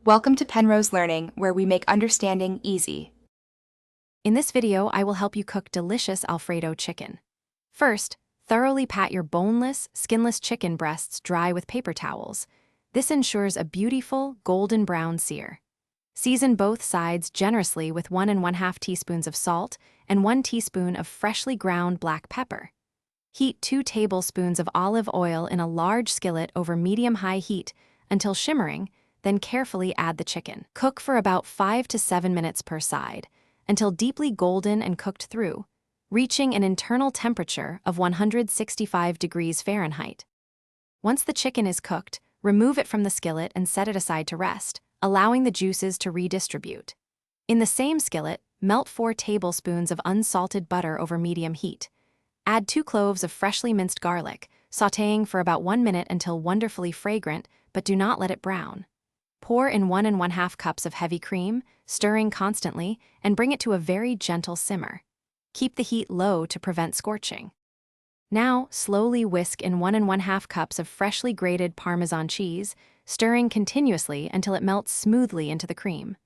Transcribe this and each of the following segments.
Welcome to Penrose Learning, where we make understanding easy. In this video, I will help you cook delicious Alfredo chicken. First, thoroughly pat your boneless, skinless chicken breasts dry with paper towels. This ensures a beautiful, golden brown sear. Season both sides generously with 1 1/2 teaspoons of salt and 1 teaspoon of freshly ground black pepper. Heat 2 tablespoons of olive oil in a large skillet over medium-high heat until shimmering, then carefully add the chicken. Cook for about 5 to 7 minutes per side, until deeply golden and cooked through, reaching an internal temperature of 165 degrees Fahrenheit. Once the chicken is cooked, remove it from the skillet and set it aside to rest, allowing the juices to redistribute. In the same skillet, melt 4 tablespoons of unsalted butter over medium heat. Add 2 cloves of freshly minced garlic, sautéing for about 1 minute until wonderfully fragrant, but do not let it brown. Pour in 1 1/2 cups of heavy cream, stirring constantly, and bring it to a very gentle simmer. Keep the heat low to prevent scorching. Now, slowly whisk in 1 1/2 cups of freshly grated Parmesan cheese, stirring continuously until it melts smoothly into the cream.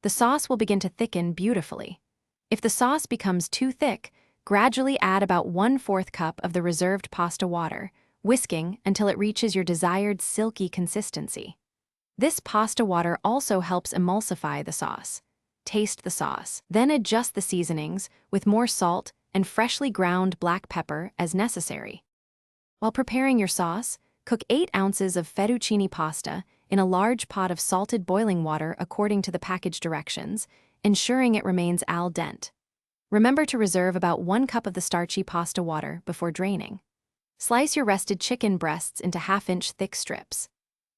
The sauce will begin to thicken beautifully. If the sauce becomes too thick, gradually add about 1/4 cup of the reserved pasta water, whisking until it reaches your desired silky consistency. This pasta water also helps emulsify the sauce. Taste the sauce, then adjust the seasonings with more salt and freshly ground black pepper as necessary. While preparing your sauce, cook 8 ounces of fettuccine pasta in a large pot of salted boiling water according to the package directions, ensuring it remains al dente. Remember to reserve about 1 cup of the starchy pasta water before draining. Slice your rested chicken breasts into 1/2-inch thick strips.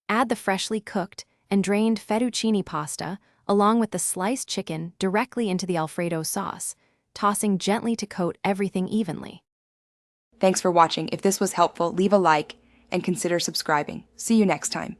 Add the freshly cooked and drained fettuccine pasta along with the sliced chicken directly into the Alfredo sauce, tossing gently to coat everything evenly. Thanks for watching. If this was helpful, leave a like and consider subscribing. See you next time.